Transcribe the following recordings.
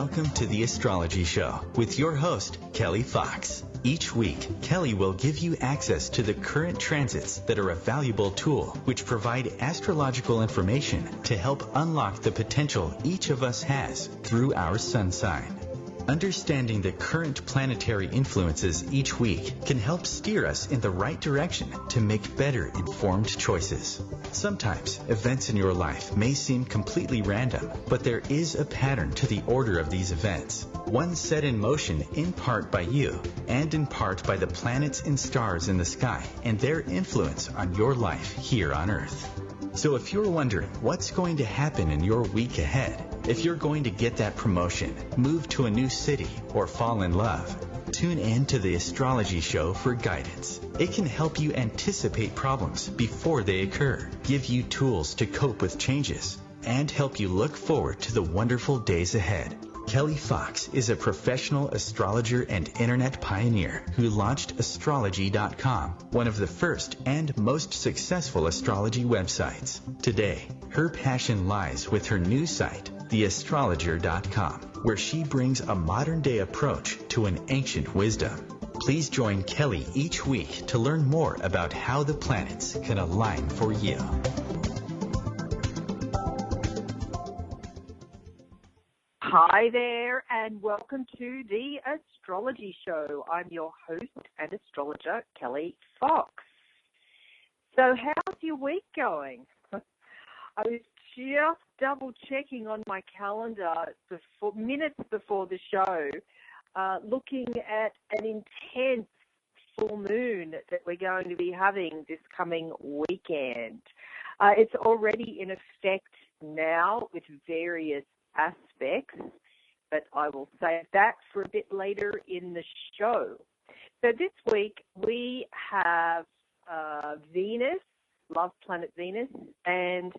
Welcome to the Astrology Show with your host, Kelly Fox. Each week, Kelly will give you access to the current transits that are a valuable tool which provide astrological information to help unlock the potential each of us has through our sun sign. Understanding the current planetary influences each week can help steer us in the right direction to make better informed choices. Sometimes events in your life may seem completely random, but there is a pattern to the order of these events, one set in motion in part by you and in part by the planets and stars in the sky and their influence on your life here on Earth. So if you're wondering what's going to happen in your week ahead, if you're going to get that promotion, move to a new city, or fall in love, tune in to the Astrology Show for guidance. It can help you anticipate problems before they occur, give you tools to cope with changes, and help you look forward to the wonderful days ahead. Kelly Fox is a professional astrologer and internet pioneer who launched astrology.com, one of the first and most successful astrology websites. Today, her passion lies with her new site, theastrologer.com, where she brings a modern-day approach to an ancient wisdom. Please join Kelly each week to learn more about how the planets can align for you. Hi there, and welcome to the Astrology Show. I'm your host and astrologer, Kelly Fox. So how's your week going? I was just double-checking on my calendar minutes before the show, looking at an intense full moon that we're going to be having this coming weekend. It's already in effect now with various aspects, but I will save that for a bit later in the show. So this week we have Venus, love planet Venus, and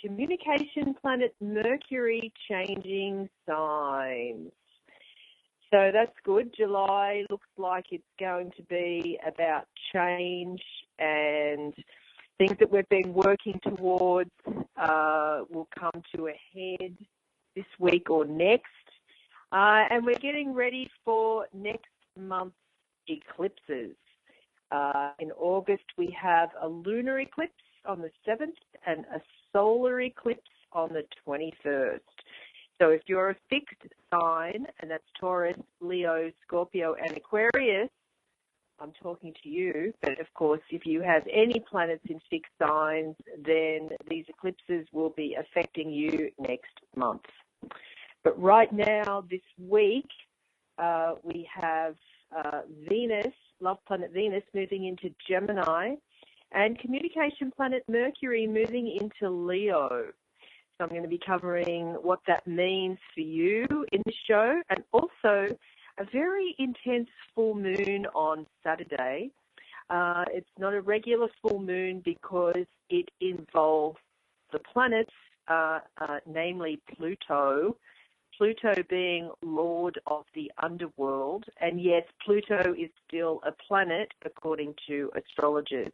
communication planet Mercury changing signs. So that's good. July looks like it's going to be about change, and things that we've been working towards will come to a head this week or next. And we're getting ready for next month's eclipses. In August, we have a lunar eclipse on the 7th and a solar eclipse on the 21st. So if you're a fixed sign, and that's Taurus, Leo, Scorpio, and Aquarius, I'm talking to you. But of course, if you have any planets in fixed signs, then these eclipses will be affecting you next month. But right now, this week, we have Venus, love planet Venus, moving into Gemini, and communication planet Mercury moving into Leo. So I'm going to be covering what that means for you in the show, and also a very intense full moon on Saturday. It's not a regular full moon because it involves the planets, namely Pluto being lord of the underworld, and yes, Pluto is still a planet according to astrologers.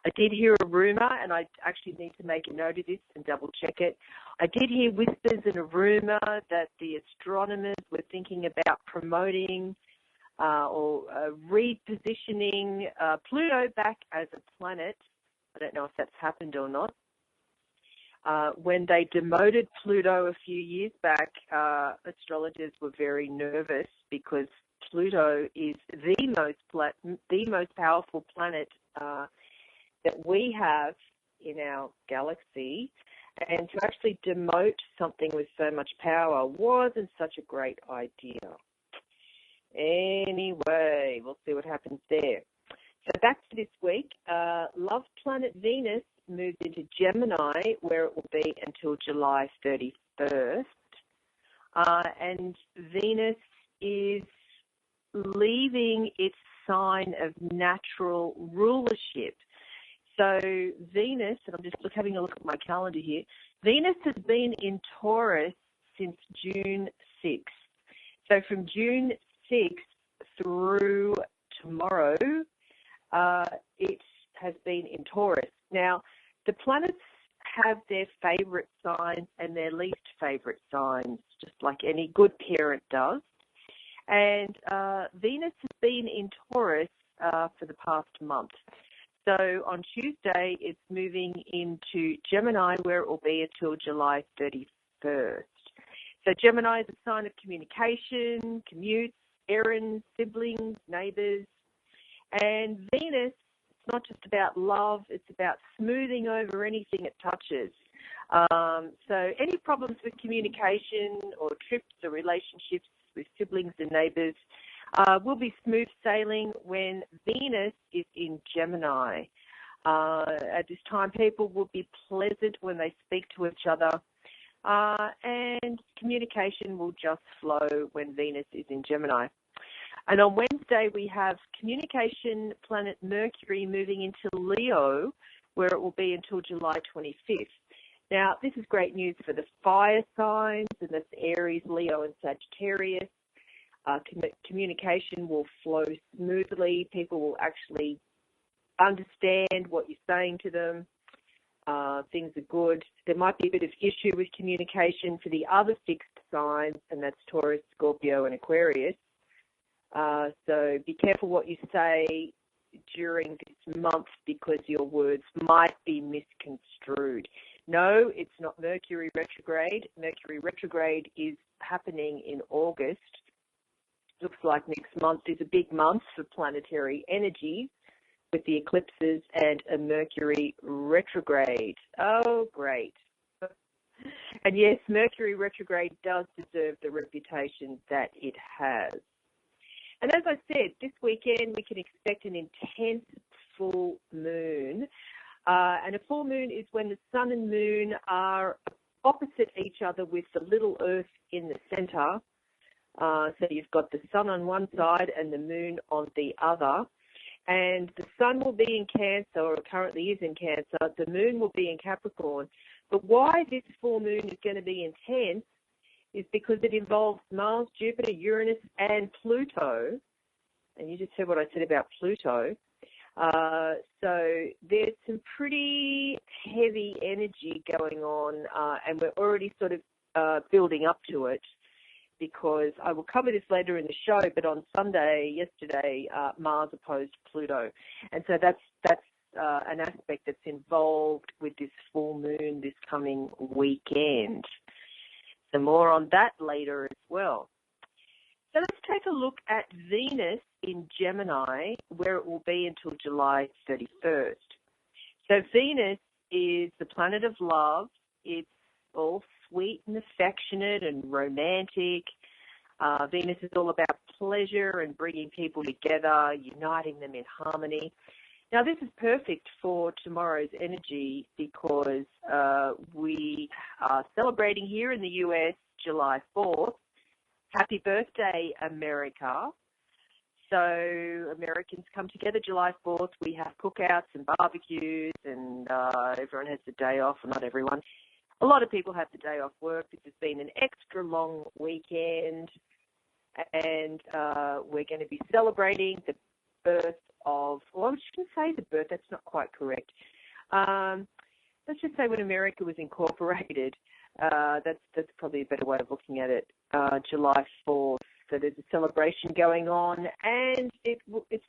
I did hear a rumor, and I actually need to make a note of this and double check it. I did hear whispers and a rumor that the astronomers were thinking about promoting or repositioning Pluto back as a planet. I don't know if that's happened or not. When they demoted Pluto a few years back, astrologers were very nervous because Pluto is the most powerful planet that we have in our galaxy, and to actually demote something with so much power wasn't such a great idea. Anyway, we'll see what happens there. So back to this week, love planet Venus moved into Gemini, where it will be until July 31st. And Venus is leaving its sign of natural rulership. So Venus, and I'm just having a look at my calendar here, Venus has been in Taurus since June 6th. So from June 6th through tomorrow, it has been in Taurus. Now, the planets have their favourite signs and their least favourite signs, just like any good parent does. And Venus has been in Taurus for the past month. So on Tuesday, it's moving into Gemini, where it will be until July 31st. So Gemini is a sign of communication, commutes, errands, siblings, neighbours. And Venus, it's not just about love, it's about smoothing over anything it touches. So any problems with communication or trips or relationships with siblings and neighbours will be smooth sailing when Venus is in Gemini. At this time, people will be pleasant when they speak to each other, and communication will just flow when Venus is in Gemini. And on Wednesday, we have communication planet Mercury moving into Leo, where it will be until July 25th. Now, this is great news for the fire signs, and that's Aries, Leo, and Sagittarius. Communication will flow smoothly. People will actually understand what you're saying to them. Things are good. There might be a bit of issue with communication for the other fixed signs, and that's Taurus, Scorpio, and Aquarius. So be careful what you say during this month because your words might be misconstrued. No, it's not Mercury retrograde. Mercury retrograde is happening in August. Looks like next month is a big month for planetary energy with the eclipses and a Mercury retrograde. Oh, great. And yes, Mercury retrograde does deserve the reputation that it has. And as I said, this weekend we can expect an intense full moon. And a full moon is when the sun and moon are opposite each other with the little earth in the center. So you've got the sun on one side and the moon on the other. And the sun will be in Cancer, or currently is in Cancer. The moon will be in Capricorn. But why this full moon is going to be intense is because it involves Mars, Jupiter, Uranus, and Pluto. And you just heard what I said about Pluto. So there's some pretty heavy energy going on, and we're already sort of building up to it, because I will cover this later in the show, but on Sunday, yesterday, Mars opposed Pluto. And so that's an aspect that's involved with this full moon this coming weekend. So more on that later as well. So let's take a look at Venus in Gemini, where it will be until July 31st. So Venus is the planet of love. It's all sweet and affectionate and romantic. Venus is all about pleasure and bringing people together, uniting them in harmony. Now, this is perfect for tomorrow's energy because we are celebrating here in the US July 4th. Happy birthday, America. So Americans come together July 4th. We have cookouts and barbecues, and everyone has the day off. Well, not everyone. A lot of people have the day off work. This has been an extra long weekend, and we're going to be celebrating the birth of, well, I shouldn't say the birth, that's not quite correct. Let's just say when America was incorporated. That's probably a better way of looking at it, July 4th. So there's a celebration going on, and it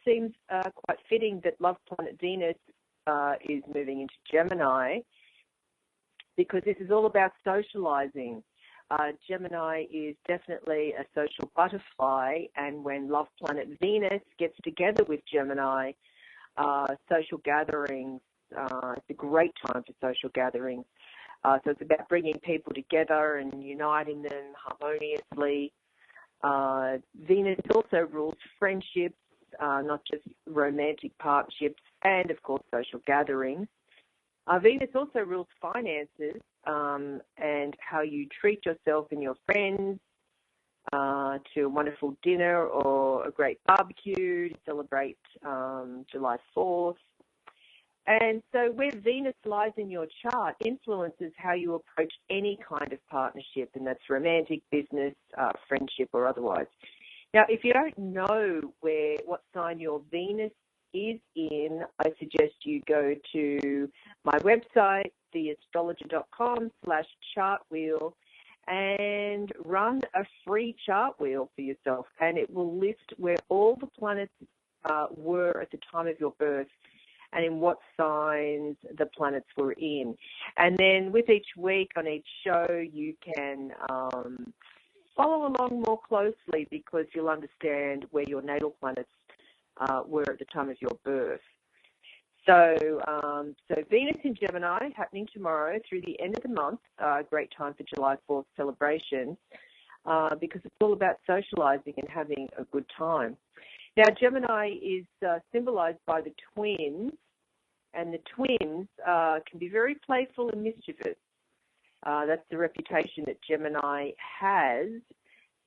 seems quite fitting that love planet Venus is moving into Gemini, because this is all about socializing. Gemini is definitely a social butterfly, and when love planet Venus gets together with Gemini, social gatherings, it's a great time for social gatherings. So it's about bringing people together and uniting them harmoniously. Venus also rules friendships, not just romantic partnerships, and of course social gatherings. Venus also rules finances and how you treat yourself and your friends to a wonderful dinner or a great barbecue to celebrate July 4th. And so where Venus lies in your chart influences how you approach any kind of partnership, and that's romantic, business, friendship, or otherwise. Now, if you don't know what sign your Venus is in, I suggest you go to my website, theastrologer.com/chartwheel, and run a free chart wheel for yourself, and it will list where all the planets were at the time of your birth and in what signs the planets were in. And then with each week on each show, you can follow along more closely because you'll understand where your natal planets were at the time of your birth. So Venus in Gemini happening tomorrow through the end of the month, great time for July 4th celebration because it's all about socializing and having a good time. Now, Gemini is symbolized by the twins, and the twins can be very playful and mischievous. That's the reputation that Gemini has.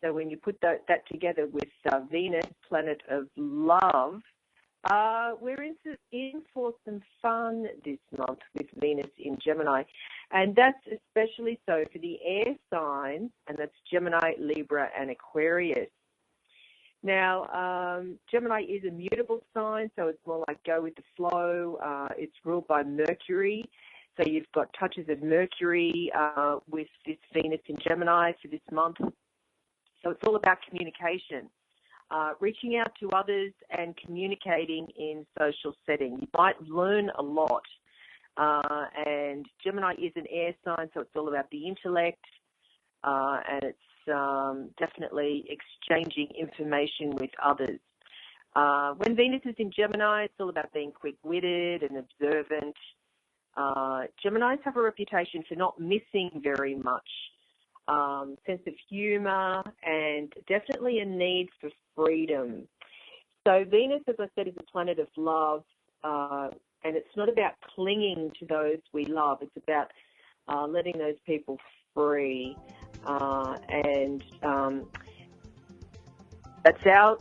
So when you put that together with Venus, planet of love, we're in for some fun this month with Venus in Gemini. And that's especially so for the air signs, and that's Gemini, Libra, and Aquarius. Now, Gemini is a mutable sign, so it's more like go with the flow. It's ruled by Mercury. So you've got touches of Mercury with this Venus in Gemini for this month. So it's all about communication, reaching out to others and communicating in social setting. You might learn a lot. And Gemini is an air sign, so it's all about the intellect, and it's definitely exchanging information with others. When Venus is in Gemini, it's all about being quick-witted and observant. Geminis have a reputation for not missing very much, sense of humor, and definitely a need for freedom. So Venus, as I said, is a planet of love, and it's not about clinging to those we love. It's about letting those people free, and that's our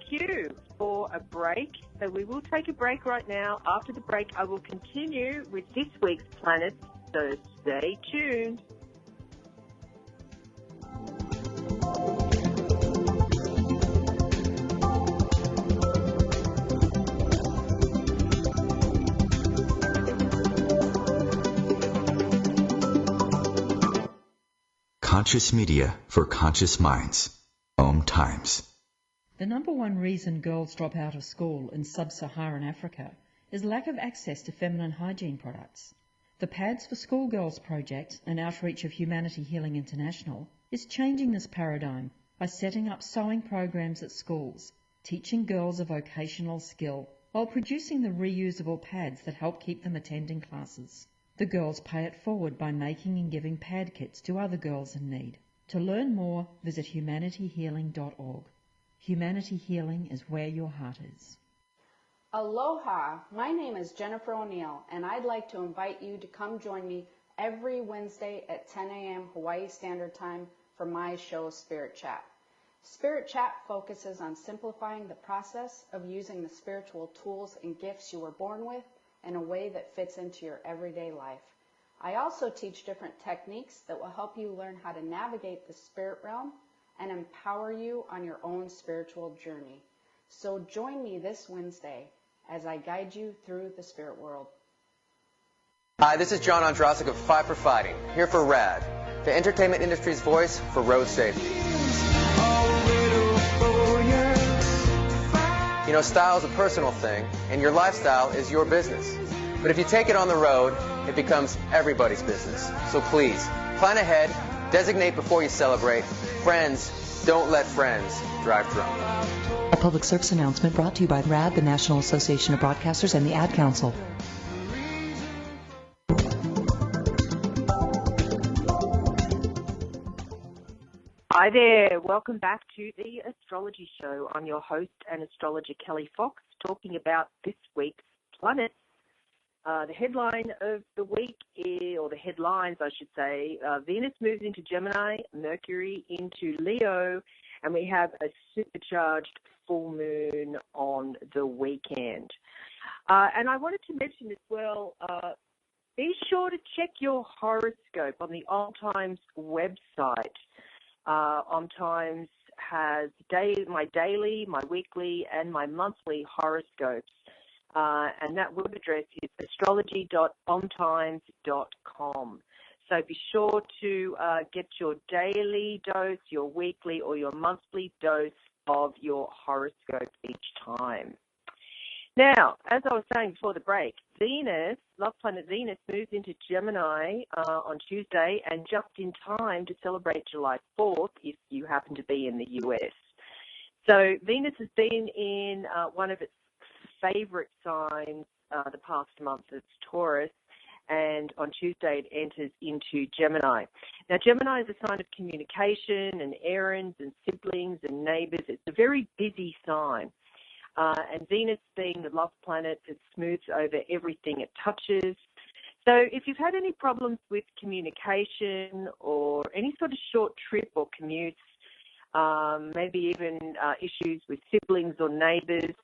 cue for a break. So we will take a break right now. After the break, I will continue with this week's planets. So stay tuned. Conscious media for conscious minds. OMTimes. The number one reason girls drop out of school in sub-Saharan Africa is lack of access to feminine hygiene products. The Pads for Schoolgirls project, an outreach of Humanity Healing International, is changing this paradigm by setting up sewing programs at schools, teaching girls a vocational skill, while producing the reusable pads that help keep them attending classes. The girls pay it forward by making and giving pad kits to other girls in need. To learn more, visit humanityhealing.org. Humanity Healing is where your heart is. Aloha, my name is Jennifer O'Neill, and I'd like to invite you to come join me every Wednesday at 10 a.m. Hawaii Standard Time for my show, Spirit Chat. Spirit Chat focuses on simplifying the process of using the spiritual tools and gifts you were born with in a way that fits into your everyday life. I also teach different techniques that will help you learn how to navigate the spirit realm and empower you on your own spiritual journey. So join me this Wednesday as I guide you through the spirit world. Hi, this is John Andrasik of Five for Fighting, here for RAD, the entertainment industry's voice for road safety. You know, style is a personal thing, and your lifestyle is your business. But if you take it on the road, it becomes everybody's business. So please, plan ahead, designate before you celebrate. Friends, don't let friends drive drunk. A public service announcement brought to you by RAD, the National Association of Broadcasters, and the Ad Council. Hi there, welcome back to the Astrology Show. I'm your host and astrologer Kelly Fox, talking about this week's planets. The headline of the week, or the headlines I should say, Venus moves into Gemini, Mercury into Leo, and we have a supercharged full moon on the weekend. And I wanted to mention as well, be sure to check your horoscope on the OMTimes website. OMTimes has my daily, my weekly, and my monthly horoscopes. and that web address is astrology.omtimes.com. So be sure to get your daily dose, your weekly or your monthly dose of your horoscope each time. Now, as I was saying before the break, Venus, love planet Venus, moves into Gemini on Tuesday, and just in time to celebrate July 4th if you happen to be in the US. So Venus has been in one of its favorite signs the past month. It's Taurus, and on Tuesday it enters into Gemini. Now, Gemini is a sign of communication and errands and siblings and neighbours. It's a very busy sign. And Venus, being the love planet, it smooths over everything it touches. So if you've had any problems with communication or any sort of short trip or commutes, maybe even issues with siblings or neighbours,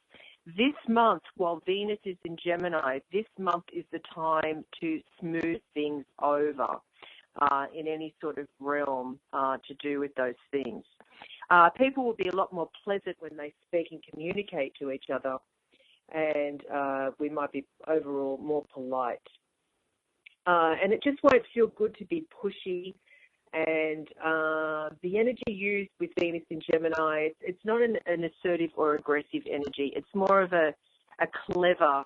this month, while Venus is in Gemini, this month is the time to smooth things over in any sort of realm to do with those things. People will be a lot more pleasant when they speak and communicate to each other, and we might be overall more polite. And it just won't feel good to be pushy. And the energy used with Venus in Gemini, it's not an assertive or aggressive energy. It's more of a clever,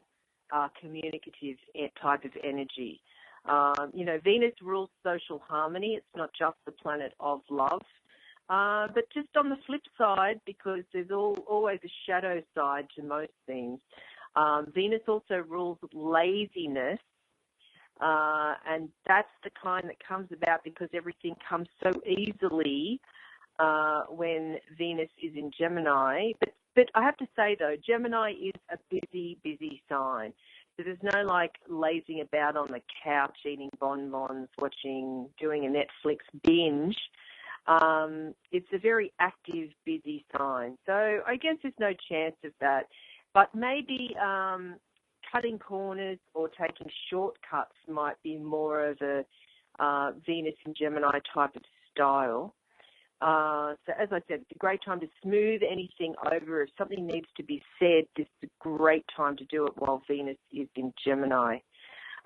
communicative type of energy. Venus rules social harmony. It's not just the planet of love. But just on the flip side, because there's always a shadow side to most things, Venus also rules laziness. And that's the kind that comes about because everything comes so easily when Venus is in Gemini. But I have to say, though, Gemini is a busy, busy sign. So there's no, lazing about on the couch, eating bonbons, doing a Netflix binge. It's a very active, busy sign. So I guess there's no chance of that. But maybe cutting corners or taking shortcuts might be more of a Venus and Gemini type of style. So as I said, it's a great time to smooth anything over. If something needs to be said, this is a great time to do it while Venus is in Gemini.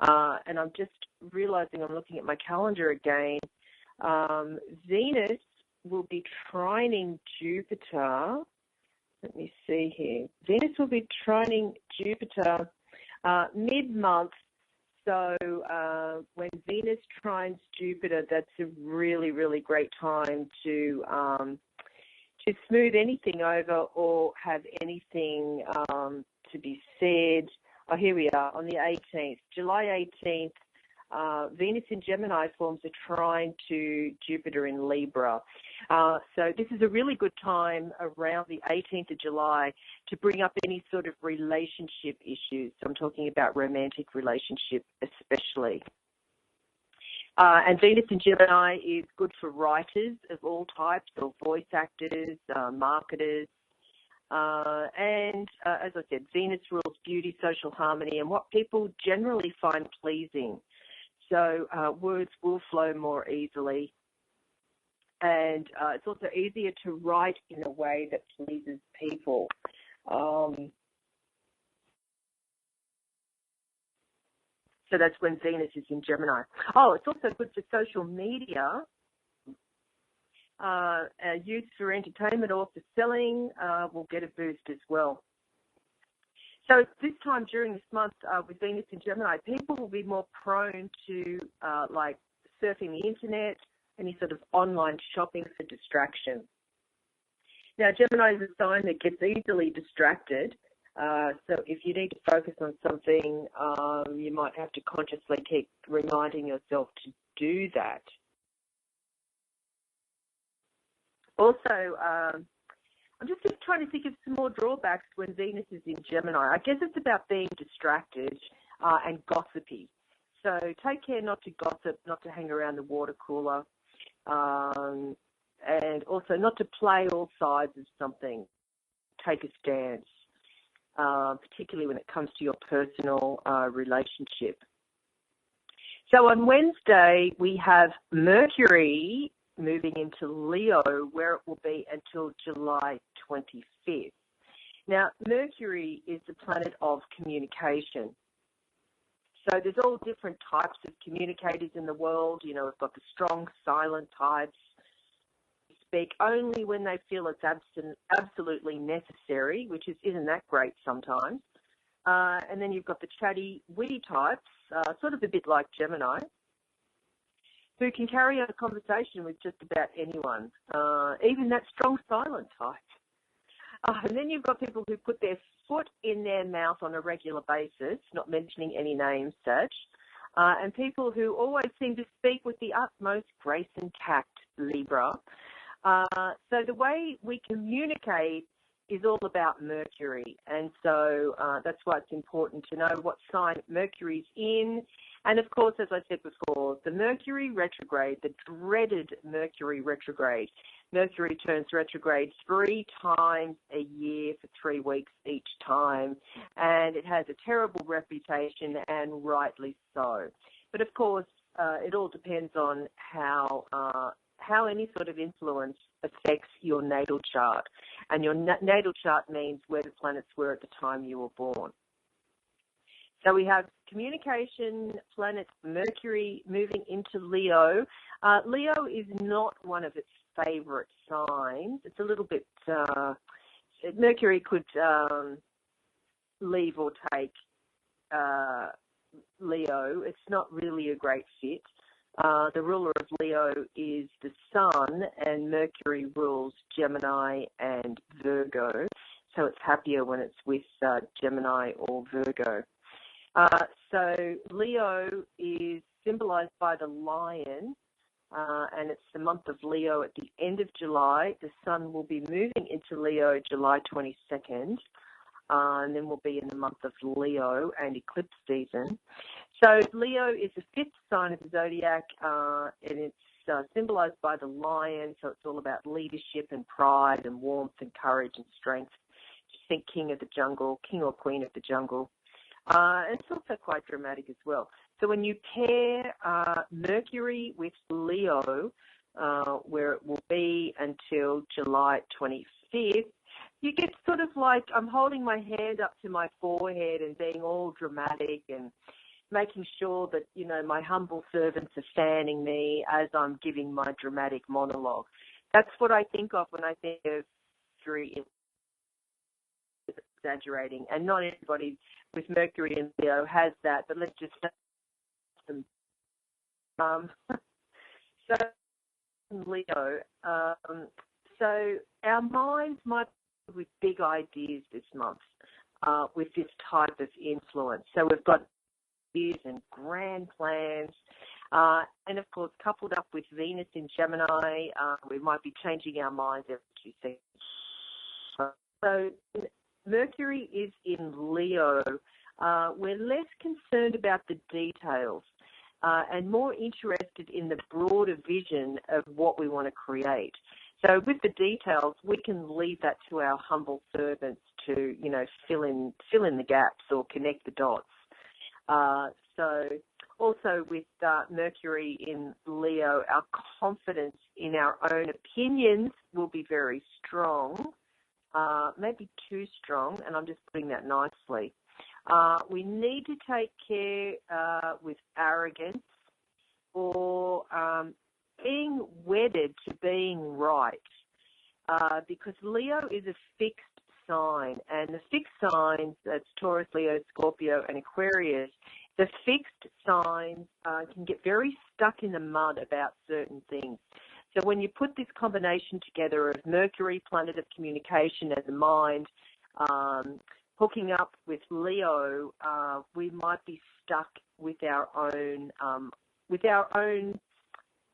And I'm just realizing, I'm looking at my calendar again, Venus will be trining Jupiter. Let me see here. Venus will be trining Jupiter mid-month. So when Venus trines Jupiter, that's a really, really great time to smooth anything over or have anything to be said. Oh, here we are on the 18th, July 18th. Venus in Gemini forms a trine to Jupiter in Libra. So this is a really good time around the 18th of July to bring up any sort of relationship issues. So I'm talking about romantic relationship especially. And Venus in Gemini is good for writers of all types, or voice actors, marketers. And as I said, Venus rules beauty, social harmony, and what people generally find pleasing. So words will flow more easily. And it's also easier to write in a way that pleases people. So that's when Venus is in Gemini. Oh, it's also good for social media. Use for entertainment or for selling will get a boost as well. So this time during this month with Venus in Gemini, people will be more prone to surfing the internet, any sort of online shopping for distraction. Now, Gemini is a sign that gets easily distracted. So if you need to focus on something, you might have to consciously keep reminding yourself to do that. Also, I'm just trying to think of some more drawbacks when Venus is in Gemini. I guess it's about being distracted and gossipy. So take care not to gossip, not to hang around the water cooler, and also not to play all sides of something. Take a stance, particularly when it comes to your personal relationship. So on Wednesday, we have Mercury moving into Leo, where it will be until July 25th. Now, Mercury is the planet of communication. So there's all different types of communicators in the world. You know, we've got the strong, silent types who speak only when they feel it's absolutely necessary, which isn't that great sometimes. And then you've got the chatty, witty types, sort of a bit like Gemini, who can carry on a conversation with just about anyone, even that strong, silent type. And then you've got people who put their foot in their mouth on a regular basis, not mentioning any names such, and people who always seem to speak with the utmost grace and tact, Libra. So the way we communicate is all about Mercury, and so that's why it's important to know what sign Mercury's in. And of course, as I said before, the Mercury retrograde, the dreaded Mercury retrograde. Mercury turns retrograde 3 times a year for 3 weeks each time, and it has a terrible reputation, and rightly so. But of course, it all depends on how any sort of influence affects your natal chart. And your natal chart means where the planets were at the time you were born. So we have communication planet Mercury moving into Leo. Leo is not one of its favourite signs. It's a little bit, Mercury could leave or take Leo. It's not really a great fit. The ruler of Leo is the Sun, and Mercury rules Gemini and Virgo. So it's happier when it's with Gemini or Virgo. So Leo is symbolized by the lion, and it's the month of Leo at the end of July. The Sun will be moving into Leo July 22nd, and then we'll be in the month of Leo and eclipse season. So Leo is the 5th sign of the zodiac, and it's symbolized by the lion, so it's all about leadership and pride and warmth and courage and strength. Just think king of the jungle, king or queen of the jungle. And it's also quite dramatic as well. So when you pair Mercury with Leo, where it will be until July 25th, you get sort of like I'm holding my hand up to my forehead and being all dramatic and making sure that, you know, my humble servants are fanning me as I'm giving my dramatic monologue. That's what I think of when I think of Mercury exaggerating, and not everybody with Mercury and Leo has that, but let's just say so Leo, so our minds might be with big ideas this month with this type of influence. So we've got ideas and grand plans, and of course coupled up with Venus in Gemini, we might be changing our minds every 2 seconds. So Mercury is in Leo. We're less concerned about the details and more interested in the broader vision of what we want to create. So with the details, we can leave that to our humble servants to, you know, fill in the gaps or connect the dots. So also with Mercury in Leo, our confidence in our own opinions will be very strong. Maybe too strong, and I'm just putting that nicely. We need to take care with arrogance or being wedded to being right, because Leo is a fixed sign, and the fixed signs, that's Taurus, Leo, Scorpio, and Aquarius, the fixed signs can get very stuck in the mud about certain things. So when you put this combination together of Mercury, planet of communication and the mind, hooking up with Leo, we might be stuck with our own,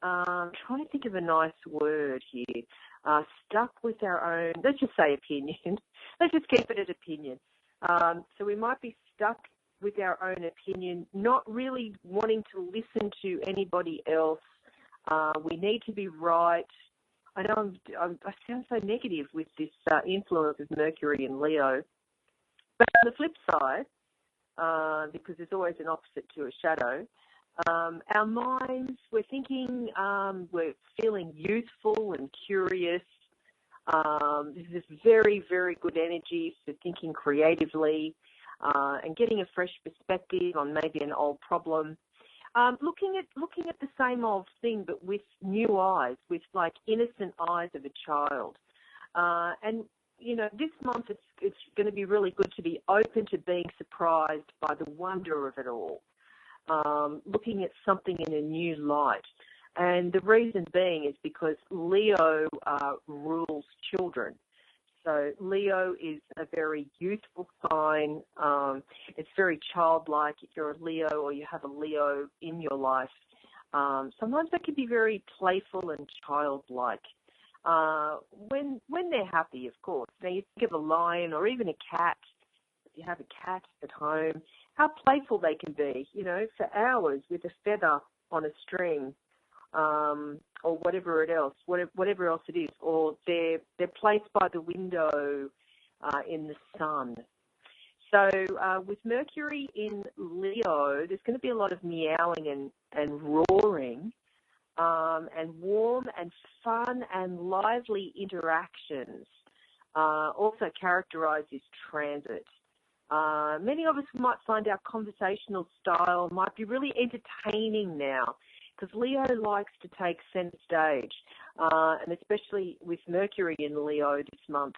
trying to think of a nice word here, stuck with our own, let's just say opinion. Let's just keep it at opinion. So we might be stuck with our own opinion, not really wanting to listen to anybody else. We need to be right. I know I sound so negative with this influence of Mercury and Leo. But on the flip side, because there's always an opposite to a shadow, our minds, we're thinking, we're feeling youthful and curious. This is very, very good energy for thinking creatively and getting a fresh perspective on maybe an old problem. Looking at the same old thing, but with new eyes, with like innocent eyes of a child. And you know, this month it's going to be really good to be open to being surprised by the wonder of it all. Looking at something in a new light. And the reason being is because Leo rules children. So Leo is a very youthful sign. It's very childlike. If you're a Leo or you have a Leo in your life, sometimes they can be very playful and childlike. When they're happy, of course. Now you think of a lion or even a cat. If you have a cat at home, how playful they can be, you know, for hours with a feather on a string. Or whatever else it is, or they're placed by the window in the sun. So with Mercury in Leo, there's going to be a lot of meowing and roaring, and warm and fun and lively interactions. Also characterize this transit. Many of us might find our conversational style might be really entertaining now, because Leo likes to take center stage, and especially with Mercury in Leo this month,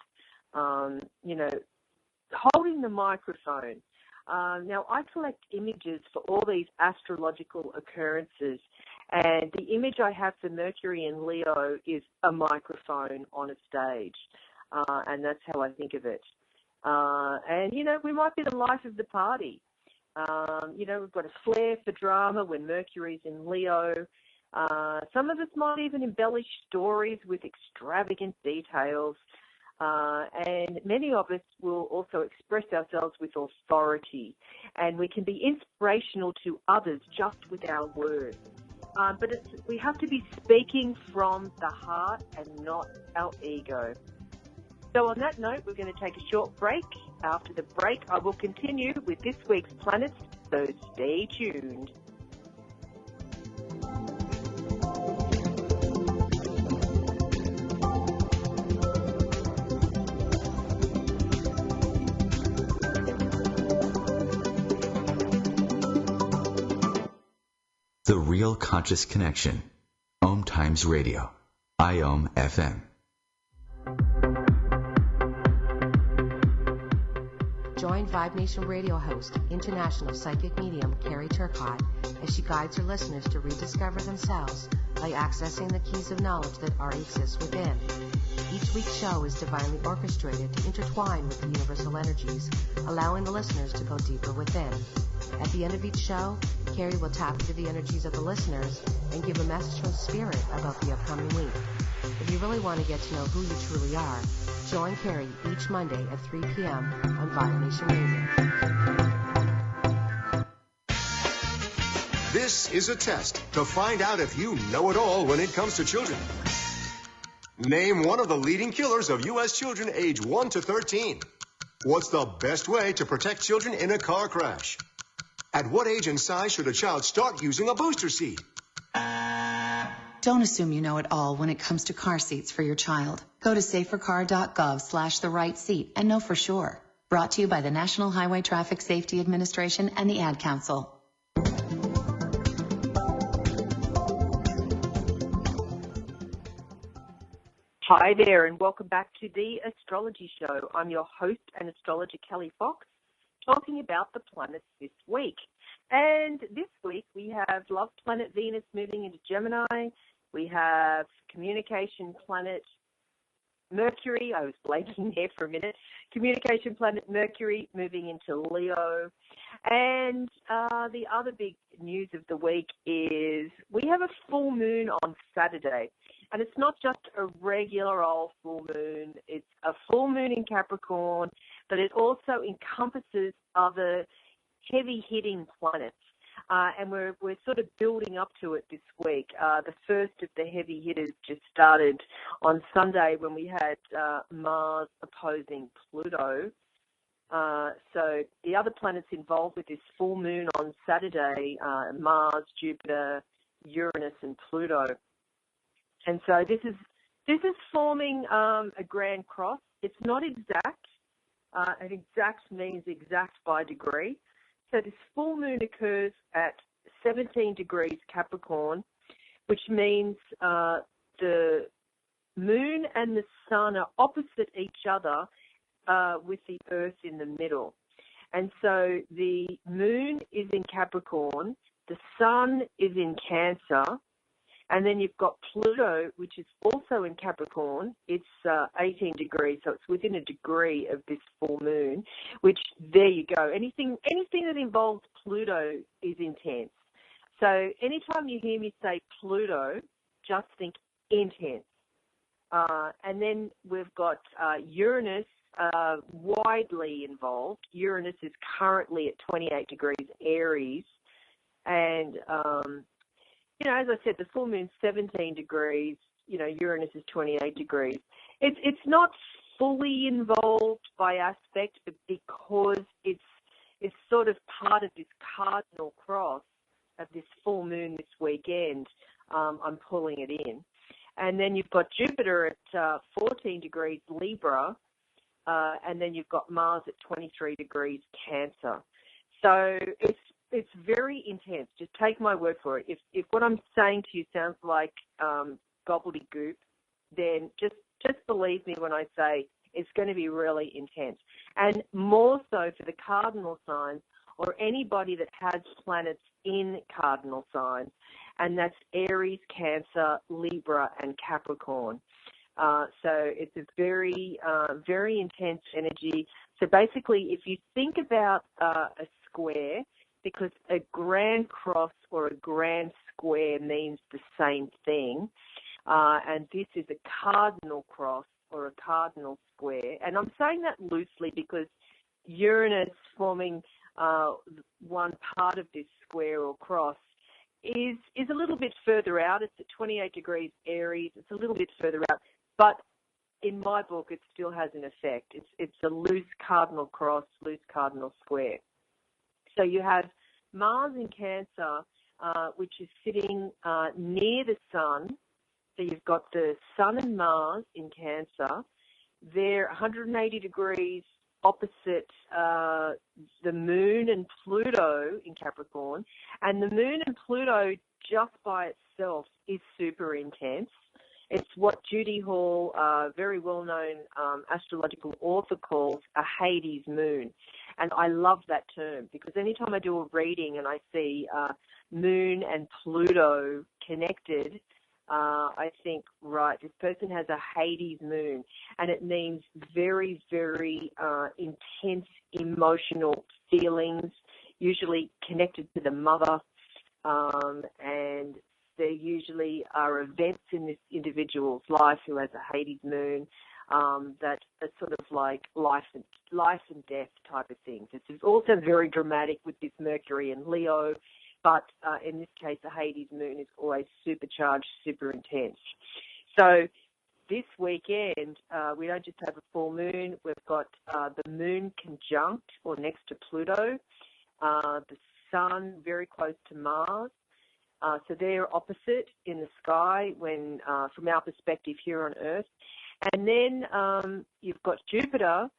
you know, holding the microphone. Now, I collect images for all these astrological occurrences, and the image I have for Mercury in Leo is a microphone on a stage, and that's how I think of it. And, you know, we might be the life of the party. You know, we've got a flair for drama when Mercury's in Leo. Some of us might even embellish stories with extravagant details. And many of us will also express ourselves with authority. And we can be inspirational to others just with our words. But we have to be speaking from the heart and not our ego. So on that note, we're going to take a short break. After the break, I will continue with this week's planets, so stay tuned. The Real Conscious Connection. OMTimes Radio. IOM FM. Join Vibe Nation radio host, international psychic medium Carrie Turcotte, as she guides her listeners to rediscover themselves by accessing the keys of knowledge that already exist within. Each week's show is divinely orchestrated to intertwine with the universal energies, allowing the listeners to go deeper within. At the end of each show, Carrie will tap into the energies of the listeners and give a message from Spirit about the upcoming week. If you really want to get to know who you truly are, join Carrie each Monday at 3 p.m. on Vibe Nation Radio. This is a test to find out if you know it all when it comes to children. Name one of the leading killers of U.S. children age 1 to 13. What's the best way to protect children in a car crash? At what age and size should a child start using a booster seat? Don't assume you know it all when it comes to car seats for your child. Go to safercar.gov/the-right-seat and know for sure. Brought to you by the National Highway Traffic Safety Administration and the Ad Council. Hi there, and welcome back to the Astrology Show. I'm your host and astrologer, Kelly Fox, talking about the planets this week. And this week we have love planet Venus moving into Gemini. We have communication planet Mercury. I was blanking there for a minute. Communication planet Mercury moving into Leo. And the other big news of the week is we have a full moon on Saturday. And it's not just a regular old full moon. It's a full moon in Capricorn, but it also encompasses other heavy-hitting planets. And we're sort of building up to it this week. The first of the heavy hitters just started on Sunday when we had Mars opposing Pluto. So the other planets involved with this full moon on Saturday, Mars, Jupiter, Uranus, and Pluto. And so this is This is forming a grand cross. It's not exact. An exact means exact by degree. So this full moon occurs at 17 degrees Capricorn, which means the moon and the sun are opposite each other with the earth in the middle. And so the moon is in Capricorn, the sun is in Cancer, and then you've got Pluto, which is also in Capricorn. It's 18 degrees, so it's within a degree of this full moon, which, there you go. Anything that involves Pluto is intense. So anytime you hear me say Pluto, just think intense. And then we've got Uranus widely involved. Uranus is currently at 28 degrees Aries. And, as I said, the full moon's 17 degrees, Uranus is 28 degrees. It's not fully involved by aspect, but because it's sort of part of this cardinal cross of this full moon this weekend, I'm pulling it in. And then you've got Jupiter at 14 degrees Libra, and then you've got Mars at 23 degrees Cancer. So it's very intense. Just take my word for it. If what I'm saying to you sounds like gobbledygook, then just believe me when I say it's going to be really intense. And more so for the cardinal signs or anybody that has planets in cardinal signs, and that's Aries, Cancer, Libra, and Capricorn. So it's a very, very intense energy. So basically, if you think about a square, because a grand cross or a grand square means the same thing, and this is a cardinal cross or a cardinal square. And I'm saying that loosely because Uranus forming one part of this square or cross is a little bit further out. It's at 28 degrees Aries. It's a little bit further out. But in my book, it still has an effect. It's a loose cardinal cross, loose cardinal square. So you have Mars in Cancer, which is sitting near the Sun. So you've got the Sun and Mars in Cancer. They're 180 degrees opposite the Moon and Pluto in Capricorn. And the Moon and Pluto just by itself is super intense. It's what Judy Hall, very well-known astrological author, calls a Hades moon. And I love that term because anytime I do a reading and I see Moon and Pluto connected, I think, right, this person has a Hades moon, and it means very, very intense emotional feelings, usually connected to the mother, and there usually are events in this individual's life who has a Hades moon that are sort of like life and death type of things. It all sounds very dramatic with this Mercury and Leo, but in this case, the Hades moon is always supercharged, super intense. So this weekend, we don't just have a full moon. We've got the moon conjunct or next to Pluto, the sun very close to Mars. So they're opposite in the sky when, from our perspective here on Earth. And then you've got Jupiter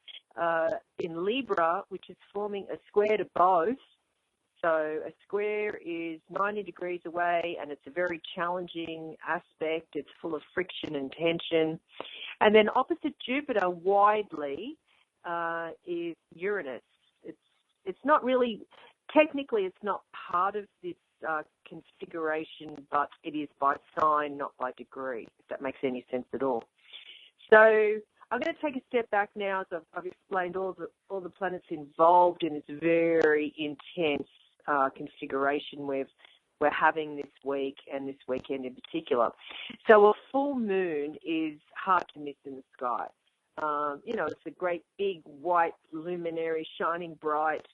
in Libra, which is forming a square to both. So a square is 90 degrees away, and it's a very challenging aspect. It's full of friction and tension. And then opposite Jupiter, widely, is Uranus. It's not really, technically it's not part of this configuration, but it is by sign, not by degree, if that makes any sense at all. So I'm going to take a step back now, as I've explained all the planets involved in this very intense configuration we're having this week and this weekend in particular. So a full moon is hard to miss in the sky. It's a great big white luminary shining bright,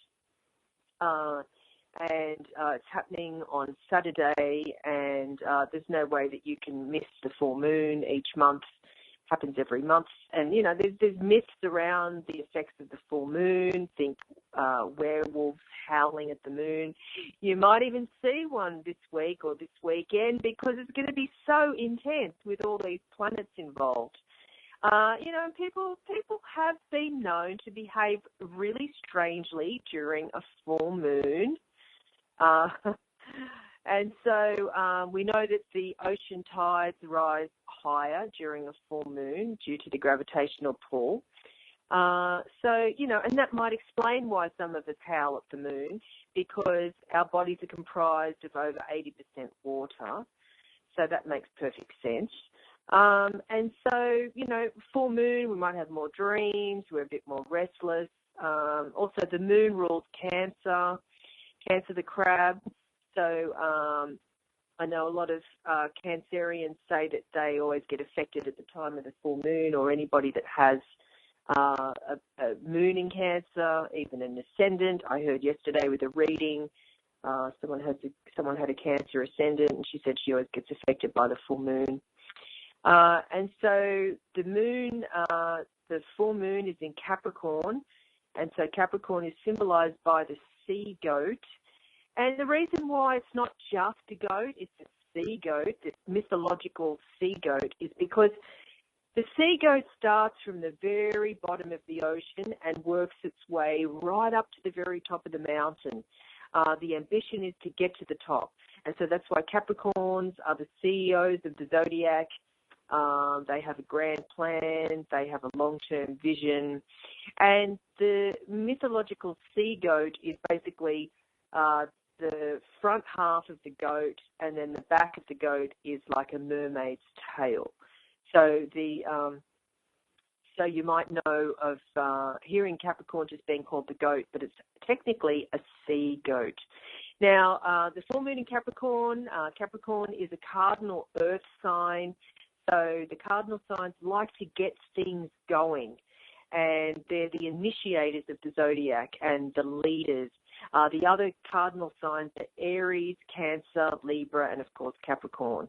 and it's happening on Saturday, and there's no way that you can miss the full moon each month happens every month. And, you know, there's myths around the effects of the full moon. Think werewolves howling at the moon. You might even see one this week or this weekend because it's going to be so intense with all these planets involved. You know, people have been known to behave really strangely during a full moon. And so we know that the ocean tides rise higher during a full moon due to the gravitational pull. So, you know, and that might explain why some of us howl at the moon, because our bodies are comprised of over 80% water. So that makes perfect sense. And so, you know, full moon, we might have more dreams, we're a bit more restless. Also, the moon rules Cancer the crab. So I know a lot of Cancerians say that they always get affected at the time of the full moon, or anybody that has a moon in Cancer, even an ascendant. I heard yesterday with a reading, someone had a Cancer ascendant, and she said she always gets affected by the full moon. And so the moon, the full moon is in Capricorn, and so Capricorn is symbolized by the sea goat. And the reason why it's not just a goat, it's a sea goat, this mythological sea goat, is because the sea goat starts from the very bottom of the ocean and works its way right up to the very top of the mountain. The ambition is to get to the top. And so that's why Capricorns are the CEOs of the zodiac. They have a grand plan. They have a long-term vision. And the mythological sea goat is basically the front half of the goat, and then the back of the goat is like a mermaid's tail. So so you might know of hearing Capricorn just being called the goat, but it's technically a sea goat. Now, the full moon in Capricorn, Capricorn is a cardinal earth sign. So the cardinal signs like to get things going, and they're the initiators of the zodiac and the leaders. The other cardinal signs are Aries, Cancer, Libra, and, of course, Capricorn.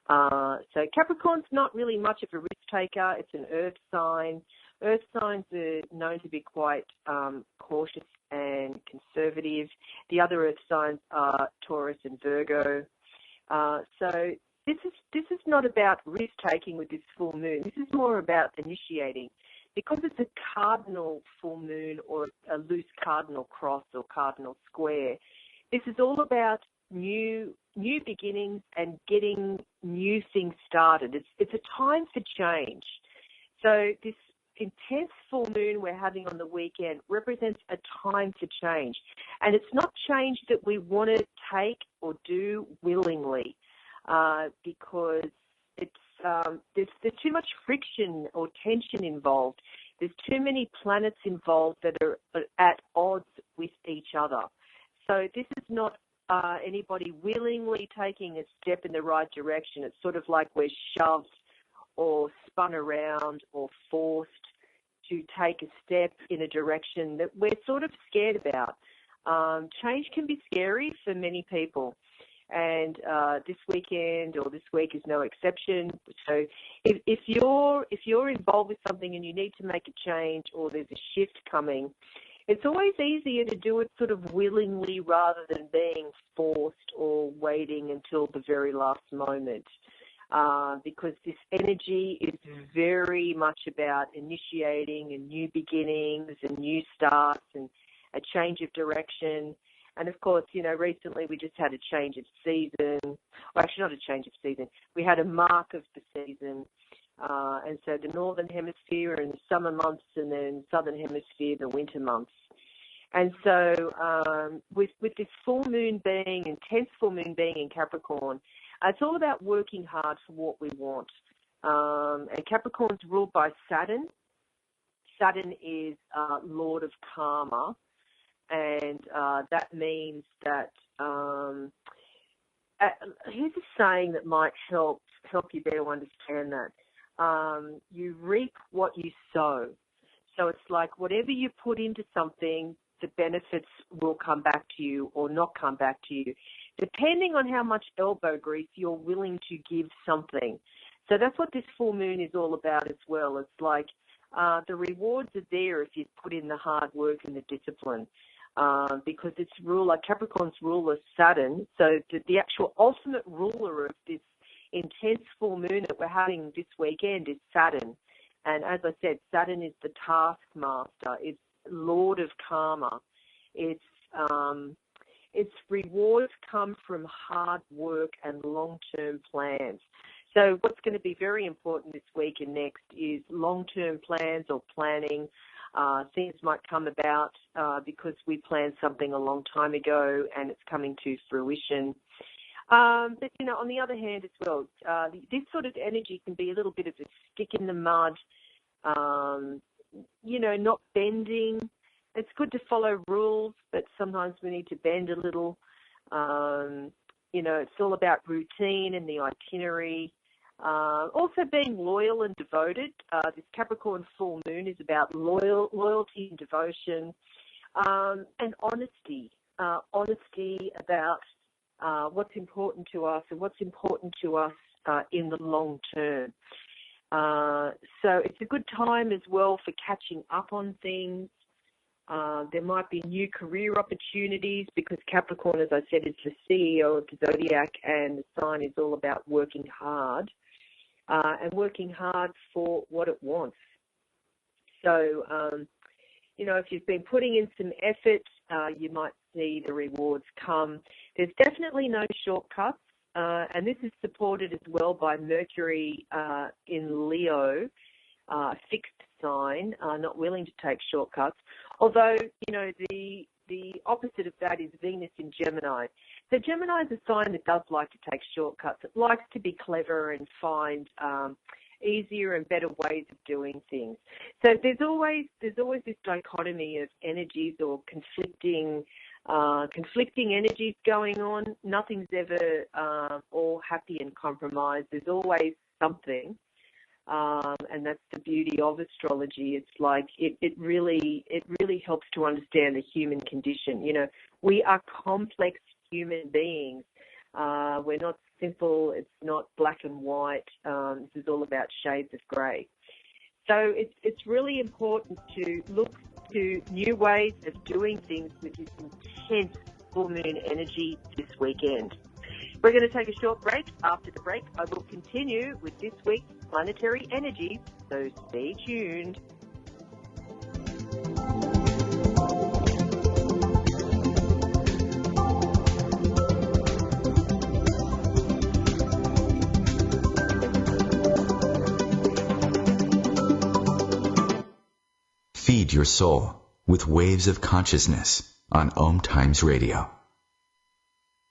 So Capricorn's not really much of a risk taker. It's an earth sign. Earth signs are known to be quite cautious and conservative. The other earth signs are Taurus and Virgo. So this is not about risk-taking with this full moon. This is more about initiating. Because it's a cardinal full moon or a loose cardinal cross or cardinal square, this is all about new beginnings and getting new things started. It's a time for change. So this intense full moon we're having on the weekend represents a time for change. And it's not change that we want to take or do willingly, because there's too much friction or tension involved. There's too many planets involved that are at odds with each other. So this is not anybody willingly taking a step in the right direction. It's sort of like we're shoved or spun around or forced to take a step in a direction that we're sort of scared about. Change can be scary for many people. And this weekend or this week is no exception. So if you're involved with something and you need to make a change or there's a shift coming, it's always easier to do it sort of willingly rather than being forced or waiting until the very last moment. Because this energy is very much about initiating and new beginnings and new starts and a change of direction. And, of course, you know, recently we just had a change of season. Well, actually, not a change of season. We had a mark of the season. And so the northern hemisphere are in the summer months, and then southern hemisphere, the winter months. And so with this full moon being, intense full moon being in Capricorn, it's all about working hard for what we want. And Capricorn's ruled by Saturn. Saturn is Lord of Karma. And that means that here's a saying that might help you better understand that. You reap what you sow. So it's like whatever you put into something, the benefits will come back to you or not come back to you, depending on how much elbow grease you're willing to give something. So that's what this full moon is all about as well. It's like the rewards are there if you put in the hard work and the discipline, because its ruler, Capricorn's ruler, Saturn. So the actual ultimate ruler of this intense full moon that we're having this weekend is Saturn. And as I said, Saturn is the taskmaster. It's Lord of Karma. Its rewards come from hard work and long-term plans. So what's going to be very important this week and next is long-term plans or planning. Things might come about because we planned something a long time ago and it's coming to fruition. But, you know, on the other hand as well, this sort of energy can be a little bit of a stick in the mud, you know, not bending. It's good to follow rules, but sometimes we need to bend a little. You know, it's all about routine and the itinerary. Also being loyal and devoted. This Capricorn full moon is about loyalty and devotion, and honesty. Honesty about what's important to us and what's important to us in the long term. So it's a good time as well for catching up on things. There might be new career opportunities because Capricorn, as I said, is the CEO of the zodiac, and the sign is all about working hard and working hard for what it wants. So, you know, if you've been putting in some effort, you might see the rewards come. There's definitely no shortcuts, and this is supported as well by Mercury in Leo, fixed sign, not willing to take shortcuts. Although, you know, the opposite of that is Venus in Gemini. So Gemini is a sign that does like to take shortcuts. It likes to be clever and find easier and better ways of doing things. So there's always this dichotomy of energies or conflicting energies going on. Nothing's ever all happy and compromised. There's always something. And that's the beauty of astrology. It's like it really helps to understand the human condition. You know, we are complex human beings. We're not simple. It's not black and white. This is all about shades of grey. So it's really important to look to new ways of doing things with this intense full moon energy this weekend. We're going to take a short break. After the break, I will continue with this week's planetary energies, so stay tuned. Feed your soul with waves of consciousness on OMTimes Radio.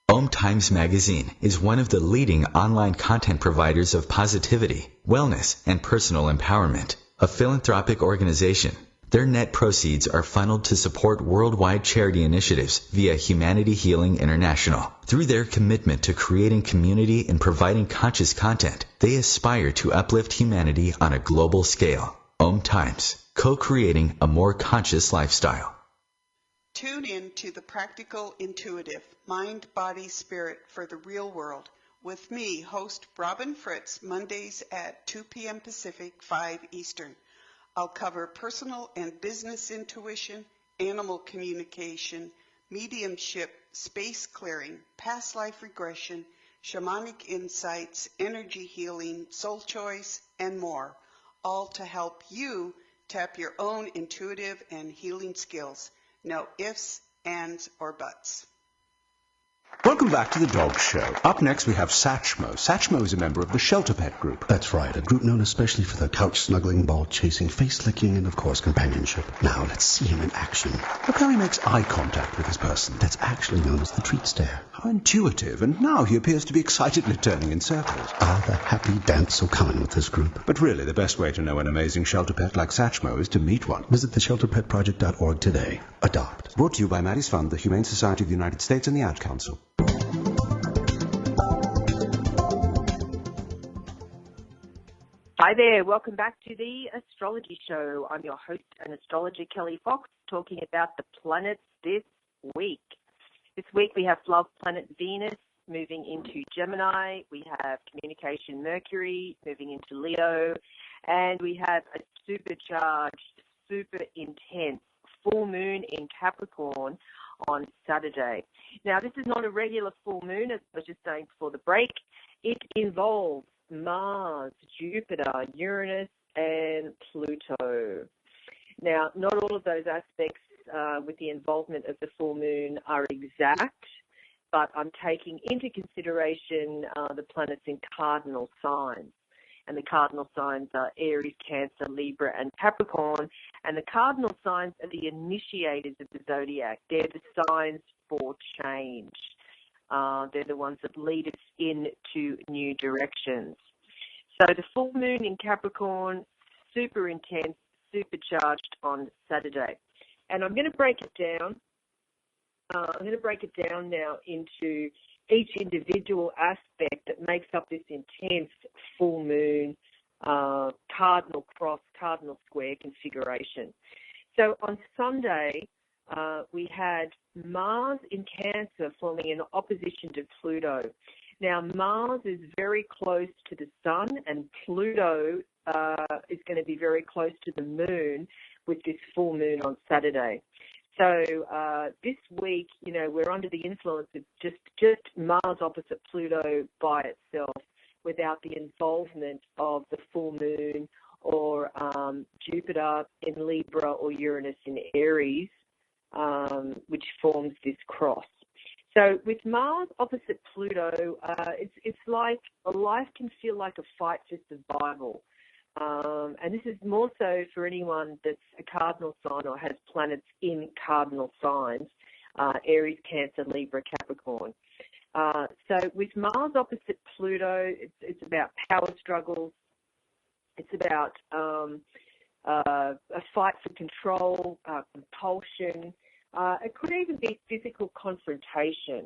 OMTimes Magazine is one of the leading online content providers of positivity, wellness, and personal empowerment. A philanthropic organization, their net proceeds are funneled to support worldwide charity initiatives via Humanity Healing International. Through their commitment to creating community and providing conscious content, they aspire to uplift humanity on a global scale. OMTimes, co-creating a more conscious lifestyle. Tune in to the Practical Intuitive, Mind, Body, Spirit for the Real World with me, host Robin Fritz, Mondays at 2 p.m. Pacific, 5 Eastern. I'll cover personal and business intuition, animal communication, mediumship, space clearing, past life regression, shamanic insights, energy healing, soul choice, and more, all to help you tap your own intuitive and healing skills. No ifs, ands, or buts. Welcome back to the Dog Show. Up next we have Satchmo. Satchmo is a member of the Shelter Pet group. That's right, a group known especially for their couch-snuggling, ball-chasing, face-licking, and, of course, companionship. Now, let's see him in action. Look how he makes eye contact with his person. That's actually known as the treat stare. How intuitive, and now he appears to be excitedly turning in circles. Ah, the happy dance so common with this group. But really, the best way to know an amazing shelter pet like Satchmo is to meet one. Visit theshelterpetproject.org today. Adopt. Brought to you by Maddie's Fund, the Humane Society of the United States, and the Ad Council. Hi there, welcome back to the Astrology Show. I'm your host and astrologer, Kelly Fox, talking about the planets this week. This week we have love planet Venus, moving into Gemini. We have communication Mercury moving into Leo. And we have a supercharged, super intense full moon in Capricorn on Saturday. Now, this is not a regular full moon, as I was just saying before the break. It involves Mars, Jupiter, Uranus, and Pluto. Now, not all of those aspects with the involvement of the full moon are exact, but I'm taking into consideration the planets in cardinal signs. And the cardinal signs are Aries, Cancer, Libra, and Capricorn. And the cardinal signs are the initiators of the zodiac. They're the signs for change. They're the ones that lead us into new directions. So the full moon in Capricorn, super intense, supercharged on Saturday. And I'm going to break it down. I'm going to break it down now into each individual aspect that makes up this intense full moon cardinal cross, cardinal square configuration. So on Sunday, we had Mars in Cancer forming an opposition to Pluto. Now, Mars is very close to the Sun, and Pluto is going to be very close to the Moon with this full moon on Saturday. So this week, you know, we're under the influence of just Mars opposite Pluto by itself without the involvement of the full moon or Jupiter in Libra or Uranus in Aries, which forms this cross. So with Mars opposite Pluto, it's like life can feel like a fight for survival. And this is more so for anyone that's a cardinal sign or has planets in cardinal signs, Aries, Cancer, Libra, Capricorn. So with Mars opposite Pluto, it's about power struggles. It's about a fight for control, compulsion. It could even be physical confrontation.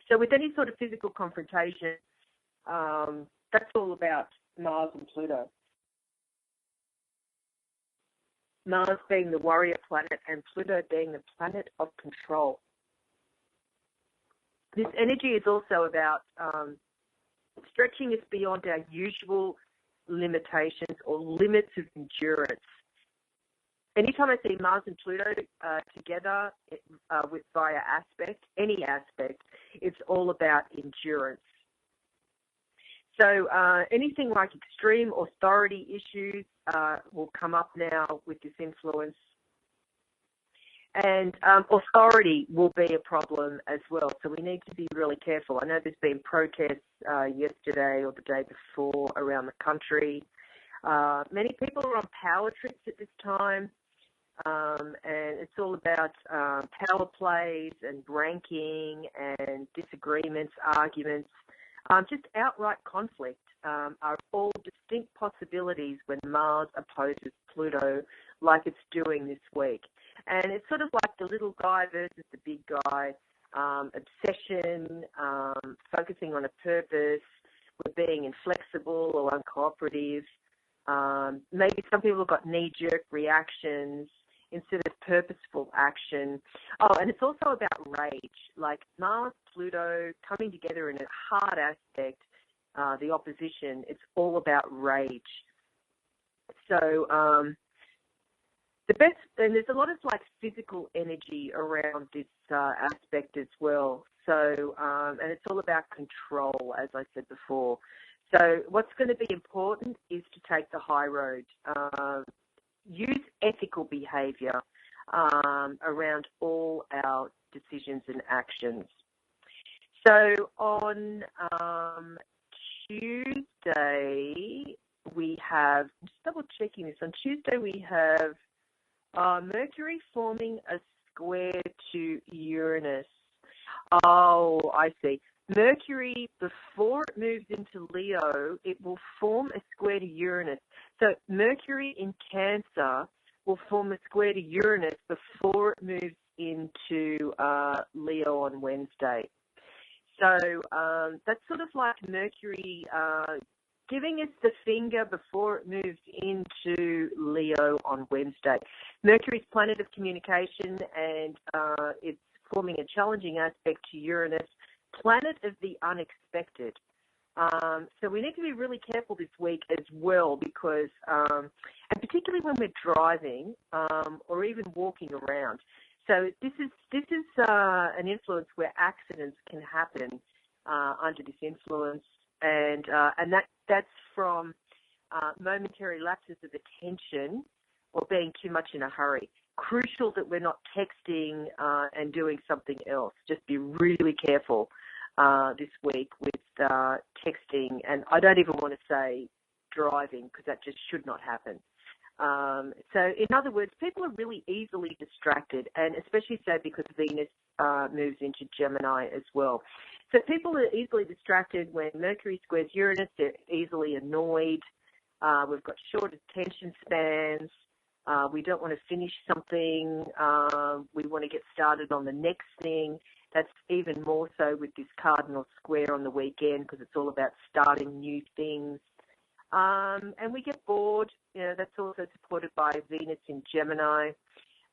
So with any sort of physical confrontation, that's all about Mars and Pluto. Mars being the warrior planet and Pluto being the planet of control. This energy is also about stretching us beyond our usual limitations or limits of endurance. Anytime I see Mars and Pluto together with via aspect, any aspect, it's all about endurance. So anything like extreme authority issues will come up now with this influence. And authority will be a problem as well. So we need to be really careful. I know there's been protests yesterday or the day before around the country. Many people are on power trips at this time. And it's all about power plays and ranking and disagreements, arguments. Just outright conflict are all distinct possibilities when Mars opposes Pluto like it's doing this week. And it's sort of like the little guy versus the big guy, obsession, focusing on a purpose, we're being inflexible or uncooperative. Maybe some people have got knee-jerk reactions instead of purposeful action. Oh, and it's also about rage, like Mars, Pluto coming together in a hard aspect, the opposition. It's all about rage. So the best, and there's a lot of like physical energy around this aspect as well. So, and it's all about control, as I said before. So what's going to be important is to take the high road. Use ethical behaviour around all our decisions and actions. So on Tuesday, we have, just double checking this, on Tuesday we have Mercury forming a square to Uranus. Oh, I see. Mercury, before it moves into Leo, it will form a square to Uranus. So Mercury in Cancer will form a square to Uranus before it moves into Leo on Wednesday. So that's sort of like Mercury giving us the finger before it moves into Leo on Wednesday. Mercury's planet of communication, and it's forming a challenging aspect to Uranus, planet of the unexpected. So we need to be really careful this week as well because, and particularly when we're driving or even walking around. So this is an influence where accidents can happen under this influence, and that's from momentary lapses of attention or being too much in a hurry. Crucial that we're not texting and doing something else. Just be really careful this week with texting, and I don't even want to say driving because that just should not happen. So in other words, people are really easily distracted, and especially so because Venus moves into Gemini as well. So people are easily distracted when Mercury squares Uranus. They're easily annoyed. We've got short attention spans. We don't want to finish something. We want to get started on the next thing. That's even more so with this cardinal square on the weekend because it's all about starting new things. And we get bored. You know, that's also supported by Venus in Gemini.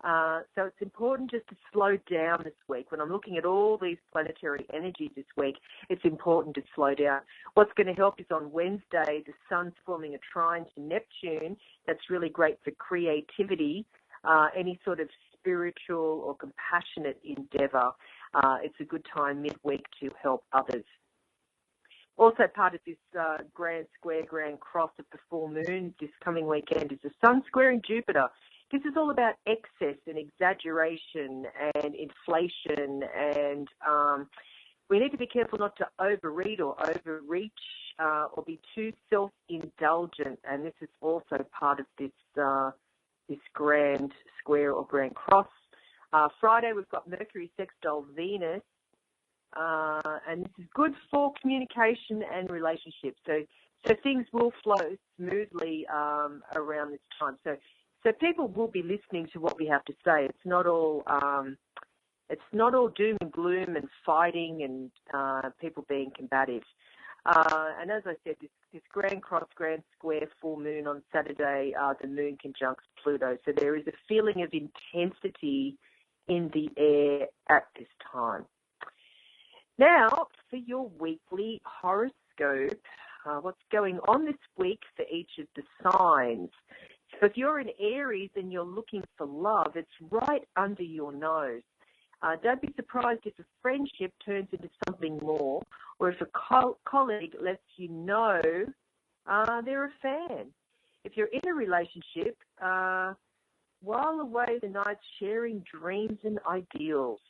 So it's important just to slow down this week. When I'm looking at all these planetary energies this week, it's important to slow down. What's going to help is on Wednesday, the sun's forming a trine to Neptune. That's really great for creativity, any sort of spiritual or compassionate endeavor. It's a good time midweek to help others. Also part of this grand square, grand cross of the full moon this coming weekend is the sun squaring Jupiter. This is all about excess and exaggeration and inflation, and we need to be careful not to overread or overreach or be too self-indulgent, and this is also part of this this grand square or grand cross. Friday we've got Mercury sextile Venus, and this is good for communication and relationships. So things will flow smoothly around this time. So people will be listening to what we have to say. It's not all doom and gloom and fighting and people being combative. And as I said, this grand cross, grand square, full moon on Saturday, the moon conjuncts Pluto. So there is a feeling of intensity in the air at this time. Now, for your weekly horoscope, what's going on this week for each of the signs. So if you're in Aries and you're looking for love, it's right under your nose. Don't be surprised if a friendship turns into something more, or if a colleague lets you know they're a fan. If you're in a relationship, while away the nights sharing dreams and ideals.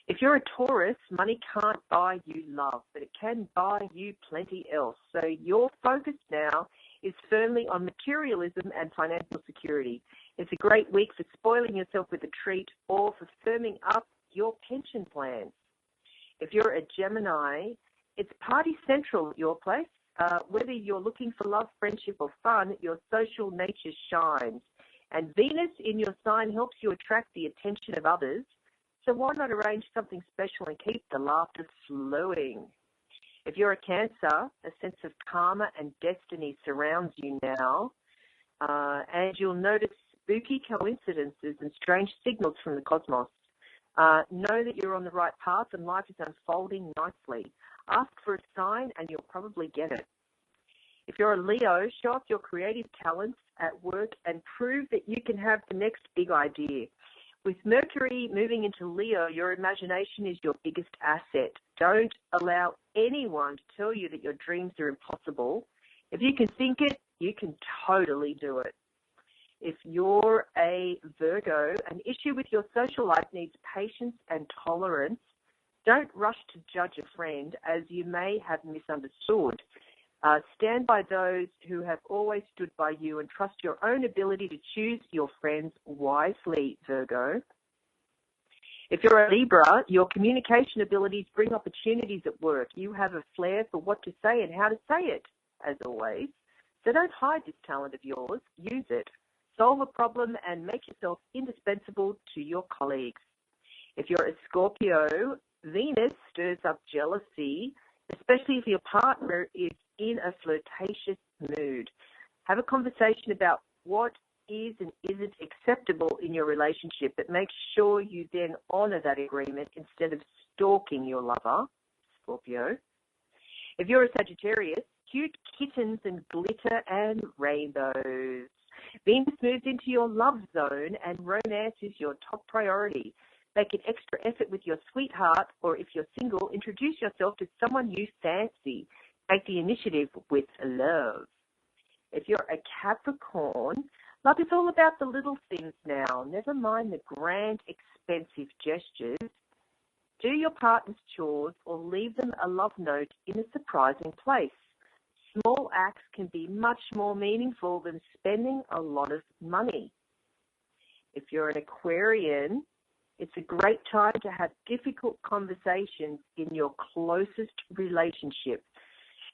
If you're a Taurus, money can't buy you love, but it can buy you plenty else. So your focus now is firmly on materialism and financial security. It's a great week for spoiling yourself with a treat or for firming up your pension plans. If you're a Gemini, it's party central at your place. Whether you're looking for love, friendship, or fun, your social nature shines. And Venus in your sign helps you attract the attention of others. So why not arrange something special and keep the laughter flowing? If you're a Cancer, a sense of karma and destiny surrounds you now, and you'll notice spooky coincidences and strange signals from the cosmos. Know that you're on the right path and life is unfolding nicely. Ask for a sign and you'll probably get it. If you're a Leo, show off your creative talents at work and prove that you can have the next big idea. With Mercury moving into Leo, your imagination is your biggest asset. Don't allow anyone to tell you that your dreams are impossible. If you can think it, you can totally do it. If you're a Virgo, an issue with your social life needs patience and tolerance. Don't rush to judge a friend as you may have misunderstood. Stand by those who have always stood by you and trust your own ability to choose your friends wisely, Virgo. If you're a Libra, your communication abilities bring opportunities at work. You have a flair for what to say and how to say it, as always. So don't hide this talent of yours. Use it. Solve a problem and make yourself indispensable to your colleagues. If you're a Scorpio, Venus stirs up jealousy, especially if your partner is in a flirtatious mood. Have a conversation about what is and isn't acceptable in your relationship, but make sure you then honor that agreement instead of stalking your lover, Scorpio. If you're a Sagittarius, cute kittens and glitter and rainbows. Venus moves into your love zone and romance is your top priority. Make an extra effort with your sweetheart, or if you're single, introduce yourself to someone you fancy. Take the initiative with love. If you're a Capricorn, love is all about the little things now. Never mind the grand, expensive gestures. Do your partner's chores or leave them a love note in a surprising place. Small acts can be much more meaningful than spending a lot of money. If you're an Aquarian, it's a great time to have difficult conversations in your closest relationship.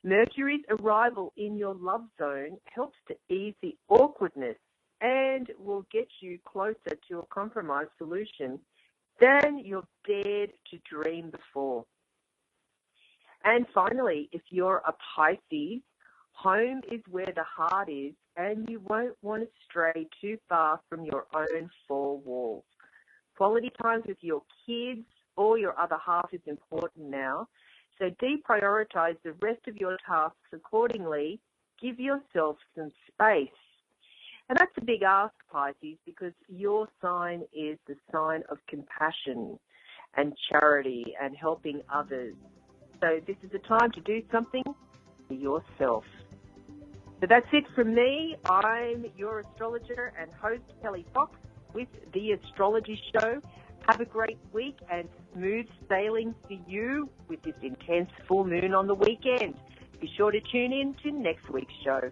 Mercury's arrival in your love zone helps to ease the awkwardness and will get you closer to a compromise solution than you've dared to dream before. And finally, if you're a Pisces, home is where the heart is, and you won't want to stray too far from your own four walls. Quality time with your kids or your other half is important now, so deprioritize the rest of your tasks accordingly. Give yourself some space. And that's a big ask, Pisces, because your sign is the sign of compassion and charity and helping others. So this is the time to do something for yourself. So that's it from me. I'm your astrologer and host, Kelly Fox, with The Astrology Show. Have a great week and smooth sailing for you with this intense full moon on the weekend. Be sure to tune in to next week's show.